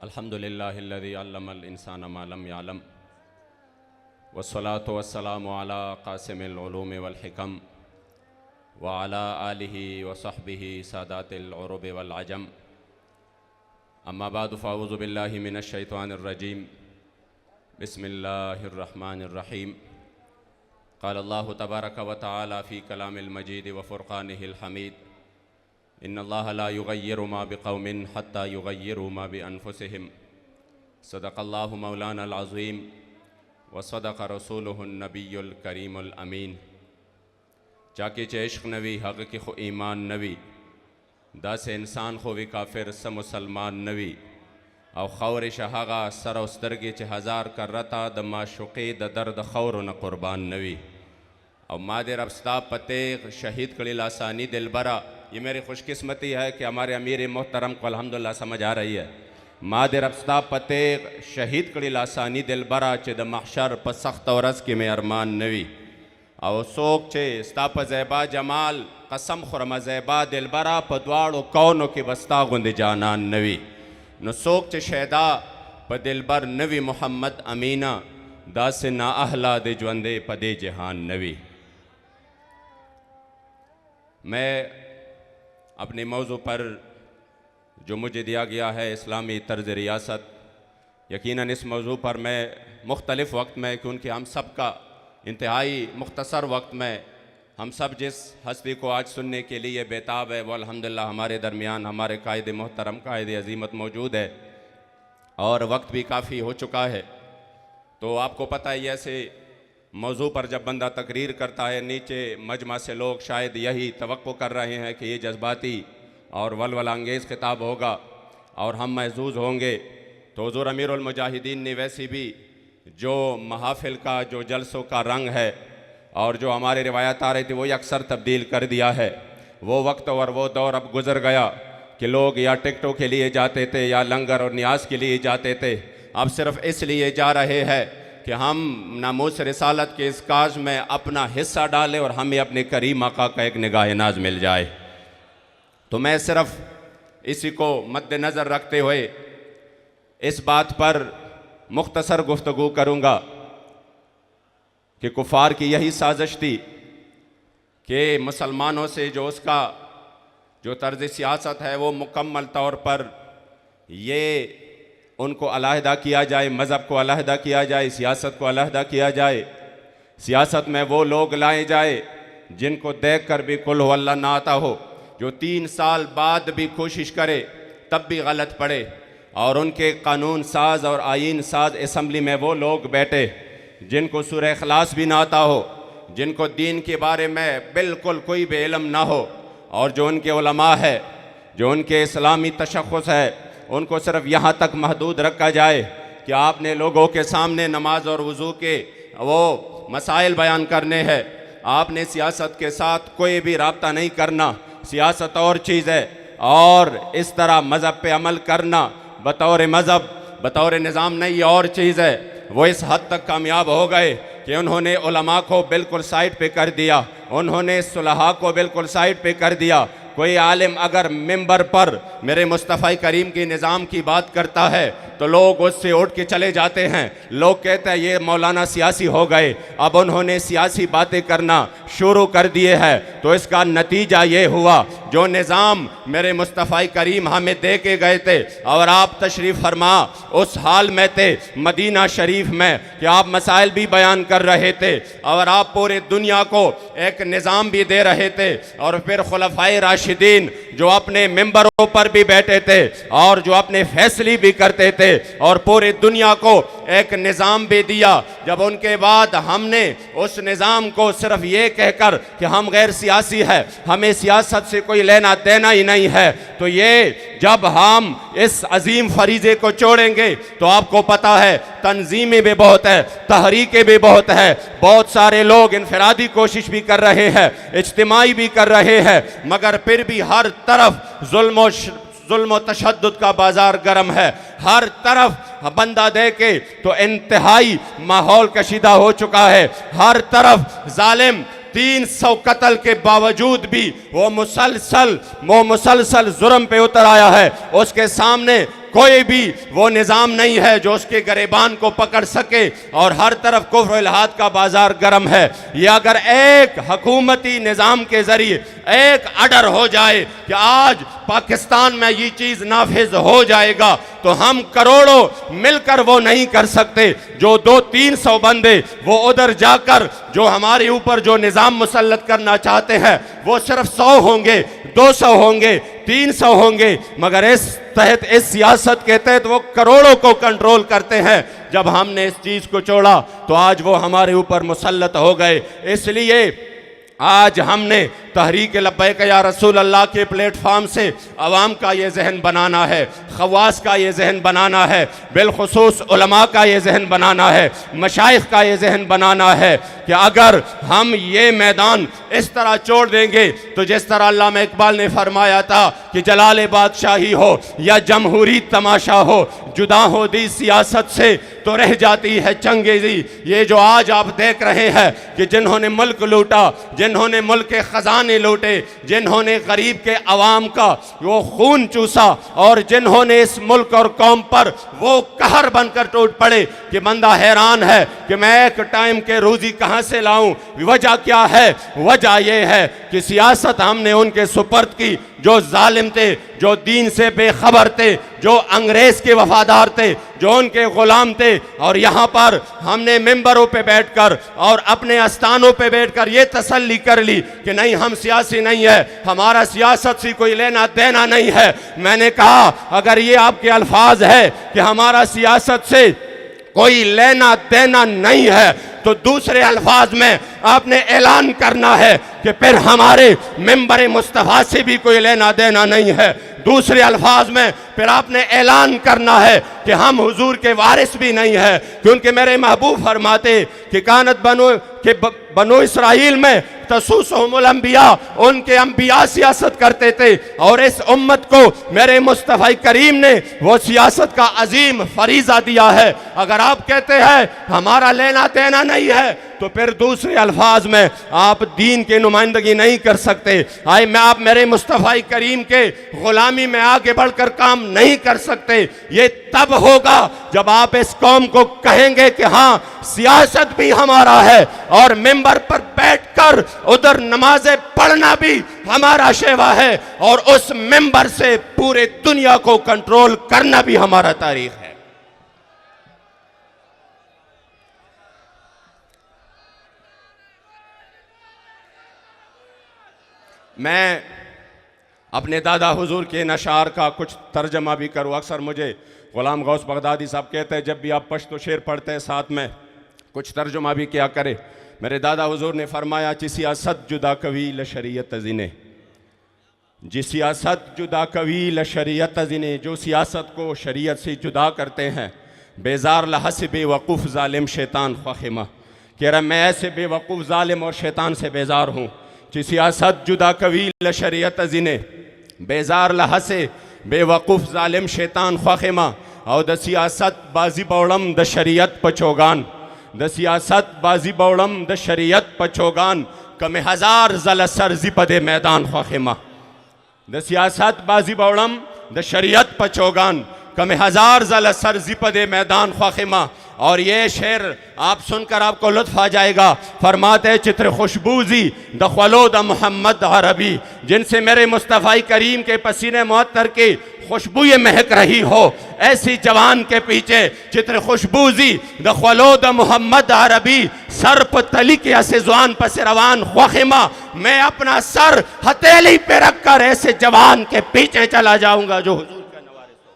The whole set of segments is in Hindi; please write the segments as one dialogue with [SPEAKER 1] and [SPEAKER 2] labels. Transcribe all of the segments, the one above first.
[SPEAKER 1] अल्हम्दुलिल्लाहिल्लज़ी अल्लमल इंसान मा लम यअलम वस्सलातु वस्सलामु अला क़ासिमिल उलूम वल हिकम व अला आलिहि व सहबिहि सादातिल उरुब वल अजम। अम्मा बाद फ़अऊज़ु बिल्लाहि मिनश शैतानिर रजीम। बिस्मिल्लाहिर रहमानिर रहीम। क़ाल अल्लाहु तबारक व तआला फ़ी कलामिल मजीद व फ़ुरक़ानिहिल हमीद। इन्नल्लाहा ला युग़य्यिरु मा बिक़ौमिन हत्ता युग़य्यिरु मा बिअन्फ़ुसिहिम। सदक़ल्लाहु मौलानल अज़ीम व सदक़ रसूलुहुन नबियुल करीमुल अमीन। जाके चे इश्क़ नवी हक़ की खो ईमान नवी दास इंसान खो वी काफिर स मुसलमान नवी और खौर शहागा सर उस्तरगे चे हज़ार कर रता द माशुक़े द दर्द खौर न कुर्बान नवी और मादे रब्स्ता पते शहीद कड़ी लासानी दिलबरा। ये मेरी खुशकिस्मती है कि हमारे अमीर मोहतरम को अल्हम्दुलिल्लाह समझ आ रही है। मादे रब्स्ता पते शहीद कड़ी लासानी दिलबरा चे द महशर प सख्त औरस की में अरमान नवी और सोक चे स्ताप ज़ैबा जमाल कसम खुरमा ज़ैबा दिलबरा पद्वाड़ो कौनो की बस्ता गुंद जानान नवी न सोक चे शैदा प दिलबर नवी मोहम्मद अमीना दास ना अहला दे ज्वंदे पदे जहान नवी। मैं अपने मौजू पर जो मुझे दिया गया है इस्लामी तर्ज रियासत, यकीनन इस मौजू पर मैं मुख्तलिफ़ वक्त में, क्योंकि हम सब का इंतहाई मुख्तसर वक्त में हम सब जिस हस्ती को आज सुनने के लिए बेताब है वो अल्हम्दुलिल्लाह हमारे दरमियान हमारे कायद मोहतरम कायद अज़ीमत मौजूद है और वक्त भी काफ़ी हो चुका है। तो आपको पता है ऐसे मौजू पर जब बंदा तकरीर करता है नीचे मजमा से लोग शायद यही तवक्को कर रहे हैं कि ये जज्बाती और वलवला अंगेज़ खिताब होगा और हम महजूज़ होंगे। तो हुज़ूर अमीरुल मुजाहिदीन ने वैसे भी जो महाफिल का जो जलसों का रंग है और जो हमारे रिवायत आ रही थी वही अक्सर तब्दील कर दिया है। वो वक्त और वो दौर अब गुज़र गया कि लोग या टिकटों के लिए जाते थे या लंगर और न्याज के लिए जाते थे। अब सिर्फ़ इसलिए जा रहे हैं कि हम नामूस रिसालत के इस काज में अपना हिस्सा डालें और हमें अपने करीम आका का एक निगाह नाज मिल जाए। तो मैं सिर्फ़ इसी को मद्देनज़र रखते हुए इस बात पर मुख्तसर गुफ्तगू करूँगा कि कुफ़ार की यही साजिश थी कि मुसलमानों से जो उसका जो तर्ज़ सियासत है वो मुकम्मल तौर पर ये उनको अलहदा किया जाए, मज़हब को अलहदा किया जाए, सियासत को अलहदा किया जाए। सियासत में वो लोग लाए जाए जिनको देख कर भी कुल हु अल्लाह ना आता हो, जो 3 साल बाद भी कोशिश करे तब भी गलत पड़े, और उनके कानून साज और आइन साज असम्बली में वो लोग बैठे जिनको सूरह इखलास भी ना आता हो, जिनको दीन के बारे में बिल्कुल कोई भी इल्म ना हो, और जो उनके उलमा है, जो उनके इस्लामी तशख़्ख़ुस है, उनको सिर्फ यहाँ तक महदूद रखा जाए कि आपने लोगों के सामने नमाज और वज़ू के वो मसाइल बयान करने हैं, आपने सियासत के साथ कोई भी राब्ता नहीं करना, सियासत और चीज़ है, और इस तरह मज़हब पे अमल करना बतौर मज़हब बतौर निज़ाम नहीं और चीज़ है। वो इस हद तक कामयाब हो गए कि उन्होंने उलमा को बिल्कुल साइड पे कर दिया, उन्होंने सुलहा को बिल्कुल साइड पे कर दिया। कोई आलिम अगर मिंबर पर मेरे मुस्तफ़ा करीम की निज़ाम की बात करता है तो लोग उससे उठ के चले जाते हैं, लोग कहते हैं ये मौलाना सियासी हो गए, अब उन्होंने सियासी बातें करना शुरू कर दिए हैं। तो इसका नतीजा ये हुआ जो निज़ाम मेरे मुस्तफ़ा करीम हमें दे के गए थे और आप तशरीफ़ फरमा उस हाल में थे मदीना शरीफ में कि आप मसाइल भी बयान कर रहे थे और आप पूरे दुनिया को एक निज़ाम भी दे रहे थे, और फिर खुलफ़ाए राशिदीन जो अपने मिंबरों पर भी बैठे थे और जो अपने फैसले भी करते थे और पूरे दुनिया को एक निज़ाम भी दिया। जब उनके बाद हमने उस निज़ाम को सिर्फ ये कहकर कि हम गैर सियासी है, हमें सियासत से कोई लेना देना ही नहीं है, तो ये जब हम इस अजीम फरीज़े को छोड़ेंगे तो आपको पता है तंजीमें भी बहुत है, तहरीकें भी बहुत है, बहुत सारे लोग इनफरादी कोशिश भी कर रहे हैं, इज्तिमाई भी कर रहे हैं, मगर फिर भी हर तरफ जुल्म तशद्दुद का बाजार गर्म है। हर तरफ बंदा देखे तो इंतहाई माहौल कशीदा हो चुका है। हर तरफ जालिम 300 कत्ल के बावजूद भी वो मुसलसल जुर्म पे उतर आया है। उसके सामने कोई भी वो निज़ाम नहीं है जो उसके गरेबान को पकड़ सके, और हर तरफ कुफ्र इल्हाद का बाजार गर्म है। ये अगर एक हुकूमती निज़ाम के ज़रिए एक ऑर्डर हो जाए कि आज पाकिस्तान में ये चीज़ नाफिज हो जाएगा, तो हम करोड़ों मिलकर वो नहीं कर सकते। जो 200-300 बंदे वो उधर जाकर जो हमारे ऊपर जो निज़ाम मुसल्लत करना चाहते हैं, वो सिर्फ 100 होंगे, 200 होंगे, 300 होंगे, मगर इस सियासत के तहत वो करोड़ों को कंट्रोल करते हैं। जब हमने इस चीज़ को छोड़ा तो आज वो हमारे ऊपर मुसल्लत हो गए। इसलिए आज हमने तहरीक लब्बैक या रसूल अल्लाह के प्लेटफार्म से अवाम का ये जहन बनाना है, खवास का ये जहन बनाना है, बिलखुसूस उलमा का ये जहन बनाना है, मशाइख का ये जहन बनाना है कि अगर हम ये मैदान इस तरह छोड़ देंगे तो जिस तरह अल्लामा इकबाल ने फरमाया था कि जलाल बादशाही हो या जमहूरी तमाशा हो, जुदा हो दी सियासत से तो रह जाती है चंगेजी। ये जो आज आप देख रहे हैं कि जिन्होंने मुल्क लूटा, जिन्होंने मुल्क के खजाने लूटे, जिन्होंने गरीब के अवाम का वो खून चूसा, और जिन्होंने इस मुल्क और कौम पर वो कहर बनकर टूट पड़े कि बंदा हैरान है कि मैं एक टाइम के रोजी कहाँ से लाऊं। वजह क्या है? वजह ये है कि सियासत हमने उनके सुपर्द की जो जालिम थे, जो दीन से बेखबर थे, जो अंग्रेज के वफादार थे, जो उनके गुलाम थे, और यहाँ पर हमने मिंबरों पे बैठकर और अपने आस्थानों पे बैठकर ये तसल्ली कर ली कि नहीं, हम सियासी नहीं है, हमारा सियासत से कोई लेना देना नहीं है। मैंने कहा अगर ये आपके अल्फाज है कि हमारा सियासत से कोई लेना देना नहीं है, तो दूसरे अल्फाज में आपने ऐलान करना है कि फिर हमारे मिंबर मुस्तफ़ा से भी कोई लेना देना नहीं है। दूसरे अल्फाज में फिर आपने ऐलान करना है कि हम हुजूर के वारिस भी नहीं है, क्योंकि मेरे महबूब फरमाते कि कानत बनो इसराइल में तसूसहुमुल अंबिया, उनके अंबिया सियासत करते थे, और इस उम्मत को मेरे मुस्तफ़ा करीम ने वो सियासत का अजीम फरीज़ा दिया है। अगर आप कहते हैं हमारा लेना देना नहीं है, तो फिर दूसरे अल्फाज में आप दीन की नुमाइंदगी नहीं कर सकते। आए मैं आप मेरे मुस्तफ़ा करीम के गुलामी में आगे बढ़कर काम नहीं कर सकते। ये तब होगा जब आप इस कौम को कहेंगे कि हाँ, सियासत भी हमारा है और मिंबर पर बैठकर उधर नमाजें पढ़ना भी हमारा शेवा है, और उस मिंबर से पूरे दुनिया को कंट्रोल करना भी हमारा तारीख है। मैं अपने दादा हुजूर के नशार का कुछ तर्जमा भी करूँ। अक्सर मुझे ग़ुलाम गौस बगदादी साहब कहते हैं जब भी आप पश्तो शेर पढ़ते हैं साथ में कुछ तर्जुमा भी क्या करे। मेरे दादा हुजूर ने फरमाया कि सियासत जुदा कवील शरीयत जिने, जी सियासत जुदा कवील शरीयत जिने, जो सियासत को शरीयत से जुदा करते हैं, बेजार लहस बेवकूफ़ ज़ालिम शैतान ख्वाहिमा, कह रहा मैं ऐसे बेवकूफ़ ज़ालिम और शैतान से बेजार हूँ। कि सियासत जुदा कवील शरीयत जिने, बेजार लहसे बेवकूफ़ ज़ालिम शैतान ख्वाहिमा, और द सियासत बाजी बौड़म द शरीयत पचोगान, द सियासत बाजी बौड़म द शरीयत पचोगान, कम हज़ार ज़ल सर ज़िपदे मैदान ख्वाहिमा, द सियासत बाजी बौड़म द शरीयत पचोगान, कम हज़ार ज़ल सर ज़िपदे मैदान ख्वाहिमा। और ये शेर आप सुनकर आपको लुत्फ़ आ जाएगा। फरमाते चित्र खुशबूजी दखलो द मोहम्मद अरबी, जिनसे मेरे मुस्तफ़ा करीम के पसीने मुअत्तर की खुशबू ये महक रही हो, ऐसी जवान के पीछे चित्र खुशबूजी दखलो द मोहम्मद अरबी, सर पर तली के ऐसे जवान पर से रवान ख्वाहिमा, मैं अपना सर हथेली पे रख कर ऐसे जवान के पीछे चला जाऊंगा जो हुजूर का नवारिस हो।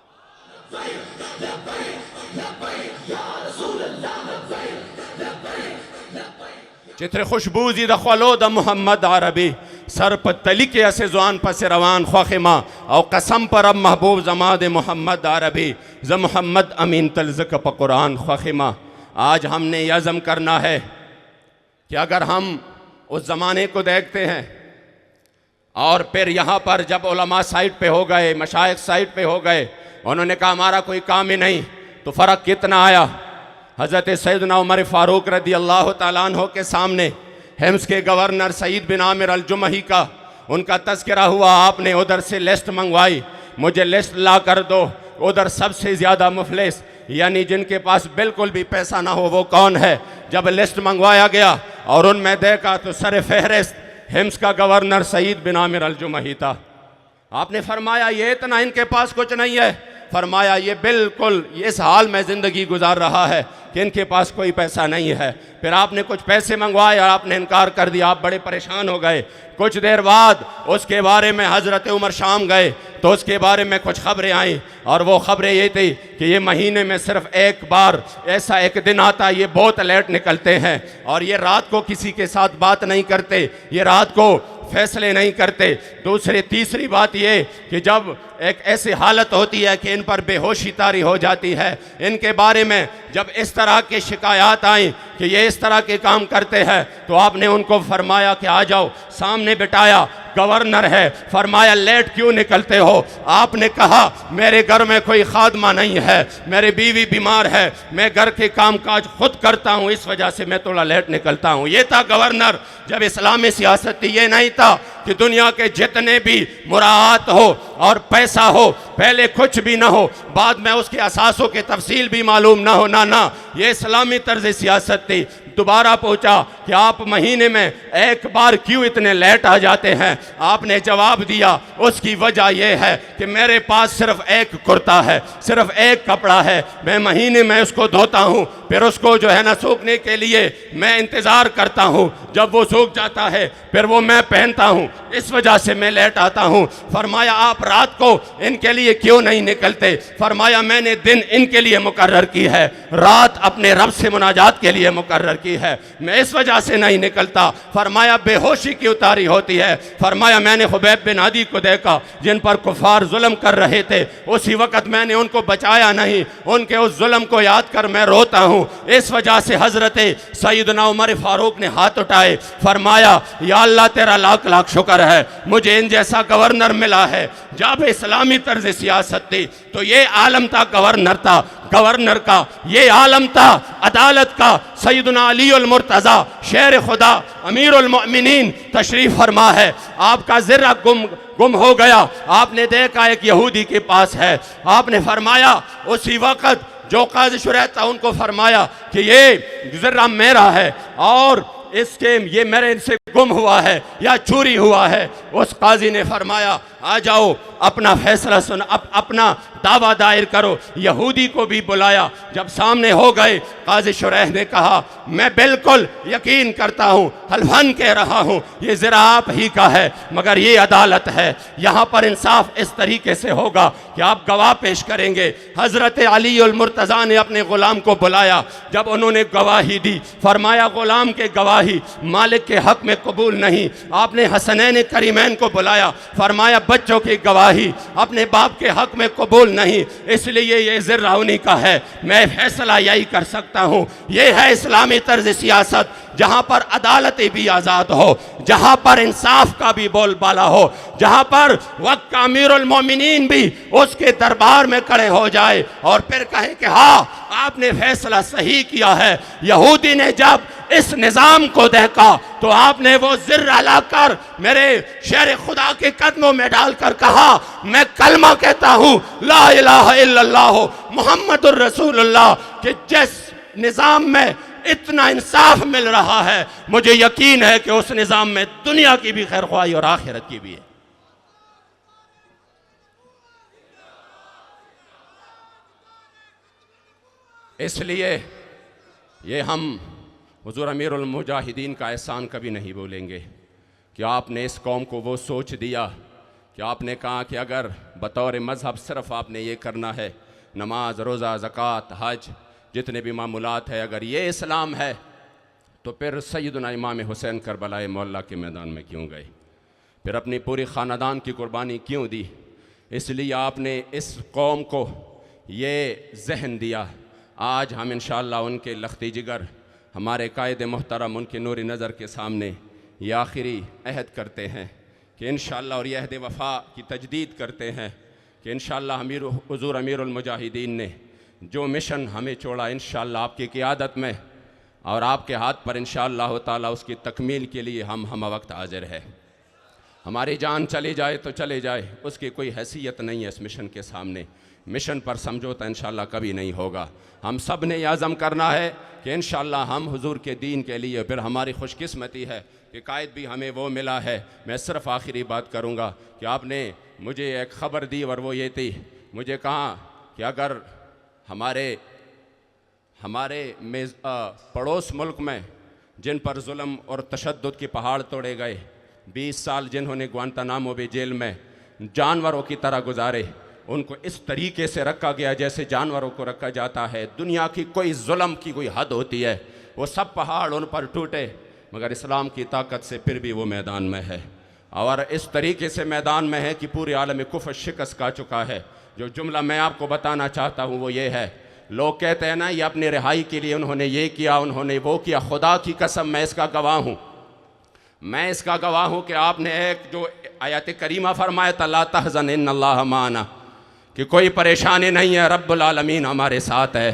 [SPEAKER 1] चित्र खुशबूजी दखलो द मोहम्मद अरबी, सर पर तली के ऐसे जुआन पर से रवान ख्वाहिमा, और कसम पर अब महबूब जमाद मोहम्मद अरबी ज मोहम्मद अमीन तलज़क प कुरान ख्वाहिमा। आज हमने यह अज़म करना है कि अगर हम उस ज़माने को देखते हैं और फिर यहाँ पर जब उलमा साइड पे हो गए, मशाइख साइड पे हो गए, उन्होंने कहा हमारा कोई काम ही नहीं, तो फ़र्क कितना आया। हज़रत सैयदना उमर फ़ारूक रदी अल्लाह तआला अन्हु के सामने हिम्स के गवर्नर सईद बिन आमिर अल-जुमही का उनका तज़किरा हुआ, आपने उधर से लिस्ट मंगवाई, मुझे लिस्ट ला कर दो। उधर सबसे ज़्यादा मुफलिस यानी जिनके पास बिल्कुल भी पैसा ना हो वो कौन है। जब लिस्ट मंगवाया गया और उनमें देखा तो सर फहरिस्त हिम्स का गवर्नर सईद बिन आमिर अल जुमही था। आपने फरमाया ये इतना इनके पास कुछ नहीं है, फरमाया ये बिल्कुल इस हाल में ज़िंदगी गुजार रहा है कि इनके पास कोई पैसा नहीं है। फिर आपने कुछ पैसे मंगवाए और आपने इनकार कर दिया, आप बड़े परेशान हो गए। कुछ देर बाद उसके बारे में हज़रत उमर शाम गए तो उसके बारे में कुछ खबरें आईं और वो खबरें ये थी कि ये महीने में सिर्फ एक बार ऐसा एक दिन आता है, ये बहुत लेट निकलते हैं और ये रात को किसी के साथ बात नहीं करते, ये रात को फैसले नहीं करते। दूसरी तीसरी बात ये कि जब एक ऐसी हालत होती है कि इन पर बेहोशी तारी हो जाती है, इनके बारे में जब इस तरह की शिकायत आई कि ये इस तरह के काम करते हैं तो आपने उनको फरमाया कि आ जाओ, सामने बिठाया, गवर्नर है, फरमाया लेट क्यों निकलते हो। आपने कहा मेरे घर में कोई खादमा नहीं है, मेरी बीवी बीमार है, मैं घर के काम काज खुद करता हूँ, इस वजह से मैं थोड़ा लेट निकलता हूँ। ये था गवर्नर। जब इस्लामी सियासत थी ये नहीं था कि दुनिया के जितने भी मुराद हो और पैसा हो, पहले कुछ भी ना हो बाद में उसके असासों के तफसील भी मालूम ना हो, ना, ये इस्लामी तर्ज सियासत थी। दोबारा पूछा कि आप महीने में एक बार क्यों इतने लेट आ जाते हैं। आपने जवाब दिया उसकी वजह यह है कि मेरे पास सिर्फ एक कुर्ता है, सिर्फ एक कपड़ा है, मैं महीने में उसको धोता हूँ, फिर उसको जो है ना सूखने के लिए मैं इंतज़ार करता हूँ, जब वो सूख जाता है फिर वो मैं पहनता हूँ, इस वजह से मैं लेट आता हूँ। फरमाया आप रात को इनके लिए क्यों नहीं निकलते। फरमाया मैंने दिन इनके लिए मुकर्रर की है, रात अपने रब से मुनाजात के लिए मुकर्रर की है, मैं इस वजह से नहीं निकलता। फरमाया बेहोशी की उतारी होती है। फरमाया मैंने खुबैब बिन आदी को देखा जिन पर कुफार जुल्म कर रहे थे, उसी वक्त मैंने उनको बचाया नहीं, उनके उस जुल्म को याद कर मैं रोता हूँ। इस वजह से हजरत सैयदना उमर फारूक ने हाथ उठाए, फरमाया या अल्लाह तेरा लाख लाख शुक्र है मुझे इन जैसा गवर्नर मिला है। जब इस्लामी तर्ज सियासत थी तो ये आलम था गवर्नर था, गवर्नर का ये आलम था अदालत का। सैयदना अली अल मुर्तज़ा शेर खुदा अमीर उल मोमिनीन तशरीफ फरमा है, आपका ज़िर्रा गुम हो गया, आपने देखा एक यहूदी के पास है, आपने फरमाया उसी वक्त जो काज़ी शुरैह था उनको फरमाया कि ये ज़िर्रा मेरा है और इसके ये मेरे से गुम हुआ है या चोरी हुआ है। उस काजी ने फरमाया आ जाओ अपना फैसला सुन, अपना दावा दायर करो। यहूदी को भी बुलाया, जब सामने हो गए काजी शुरैह ने कहा मैं बिल्कुल यकीन करता हूँ, हल्फन कह रहा हूँ ये ज़रा आप ही का है, मगर ये अदालत है, यहाँ पर इंसाफ इस तरीके से होगा कि आप गवाह पेश करेंगे। हज़रत अली अल मुर्तज़ा ने अपने ग़ुलाम को बुलाया, जब उन्होंने गवाही दी फरमाया ग़ुलाम के गवाही मालिक के हक़ में कबूल नहीं। आपने हसनैन करीमैन को बुलाया, फरमाया बच्चों की गवाही अपने बाप के हक़ में कबूल नहीं, इसलिए ये ज़िर्रा उन्हीं का है, मैं फैसला यही कर सकता हूँ। ये है इस्लामी तर्ज सियासत, जहाँ पर अदालतें भी आज़ाद हो, जहाँ पर इंसाफ का भी बोलबाला हो, जहाँ पर वक्त का अमीरुल मोमिनीन भी उसके दरबार में खड़े हो जाए और फिर कहे कि हाँ आपने फैसला सही किया है। यहूदी ने जब इस निज़ाम को देखा तो आपने वो ज़िर्रा लाकर मेरे शेर खुदा के कदमों में डालकर कहा मैं कलमा कहता हूँ ला इलाहा इल्लल्लाह मुहम्मदुर रसूलुल्लाह, कि जिस निज़ाम में इतना इंसाफ मिल रहा है मुझे यकीन है कि उस निज़ाम में दुनिया की भी खैर ख्वाही और आखिरत की भी है। इसलिए ये हम हुज़ूर अमीरुल मुजाहिदीन का एहसान कभी नहीं भूलेंगे कि आपने इस कौम को वो सोच दिया कि आपने कहा कि अगर बतौर मज़हब सिर्फ़ आपने ये करना है, नमाज रोज़ा ज़कात हज जितने भी मामूलात है, अगर ये इस्लाम है तो फिर सैयदना इमाम हुसैन करबलाए मौला के मैदान में क्यों गए, फिर अपनी पूरी ख़ानदान की कुर्बानी क्यों दी। इसलिए आपने इस कौम को ये जहन दिया। आज हम इंशाअल्लाह उनके लख्ती जिगर हमारे कायद मोहतरम उनके नूरी नज़र के सामने ये आखिरी अहद करते हैं कि इंशाअल्लाह, और यह अहद वफ़ा की तजदीद करते हैं कि इंशाअल्लाह हुज़ूर अमीरुल मुजाहिदीन ने जो मिशन हमें छोड़ा इंशाअल्लाह आपकी क़ियादत में और आपके हाथ पर इंशाअल्लाह ताला उसकी तकमील के लिए हम वक्त हाजिर है। हमारी जान चली जाए तो चले जाए, उसकी कोई हैसियत नहीं है इस मिशन के सामने। मिशन पर समझौता इंशाअल्लाह कभी नहीं होगा। हम सब ने आज़म करना है कि इंशाअल्लाह हम हुजूर के दीन के लिए, फिर हमारी खुशकिस्मती है कि कायद भी हमें वो मिला है। मैं सिर्फ़ आखिरी बात करूँगा कि आपने मुझे एक ख़बर दी और वो ये थी, मुझे कहा कि अगर हमारे पड़ोस मुल्क में जिन पर जुल्म और तशद्दुद के पहाड़ तोड़े गए, 20 साल जिन्होंने ग्वांतानामो बे जेल में जानवरों की तरह गुजारे, उनको इस तरीके से रखा गया जैसे जानवरों को रखा जाता है। दुनिया की कोई जुल्म की कोई हद होती है, वो सब पहाड़ उन पर टूटे, मगर इस्लाम की ताकत से फिर भी वो मैदान में है, और इस तरीके से मैदान में है कि पूरे आलम में कुफ्र शिकस्त खा चुका है। जो जुमला मैं आपको बताना चाहता हूँ वो ये है, लोग कहते हैं ना ये अपनी रिहाई के लिए उन्होंने ये किया, उन्होंने वो किया। खुदा की कसम मैं इसका गवाह हूँ, मैं इसका गवाह हूँ कि आपने एक जो आयत करीमा फरमाया था, ला तहज़न इन्नल्लाह माना, कि कोई परेशानी नहीं है, रब्बुल आलमीन हमारे साथ है,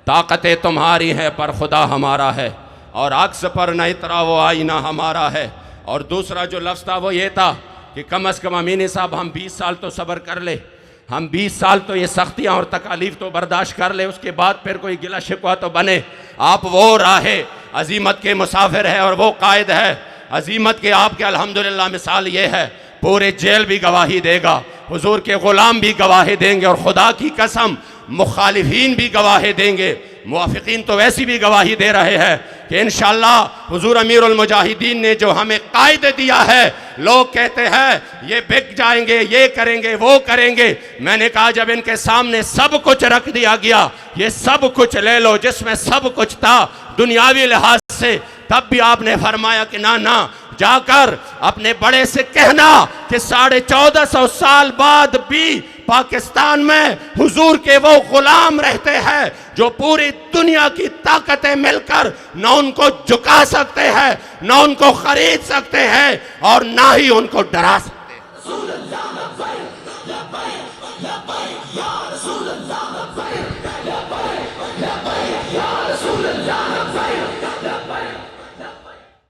[SPEAKER 1] ताकतें तुम्हारी हैं पर खुदा हमारा है, और अक्स पर न इतराओ आईना हमारा है। और दूसरा जो लफ्ज़ था वो ये था कि कम अज़ कम अमीनी साहब हम 20 साल तो सब्र कर ले, हम 20 साल तो ये सख्तियाँ और तकालीफ तो बर्दाश्त कर ले, उसके बाद फिर कोई गिला शिकवा तो बने। आप वो राहे अजीमत के मुसाफिर है और वो कायद है अजीमत के। आपके अल्हम्दुलिल्लाह मिसाल ये है, पूरे जेल भी गवाही देगा, हुजूर के ग़ुलाम भी गवाही देंगे, और खुदा की कसम मुखालिफीन भी गवाही देंगे। मुवाफ़िकीन तो वैसी भी गवाही दे रहे हैं कि इंशाअल्लाह हुजूर अमीरुल मुजाहिदीन ने जो हमें कायदे दिया है, लोग कहते हैं ये बिक जाएंगे, ये करेंगे, वो करेंगे। मैंने कहा जब इनके सामने सब कुछ रख दिया गया, ये सब कुछ ले लो जिसमें सब कुछ था दुनियावी लिहाज से, तब भी आपने फरमाया कि ना ना, जाकर अपने बड़े से कहना कि 1450 साल बाद भी पाकिस्तान में हुजूर के वो गुलाम रहते हैं जो पूरी दुनिया की ताकतें मिलकर न उनको झुका सकते हैं, न उनको खरीद सकते हैं, और ना ही उनको डरा सकते।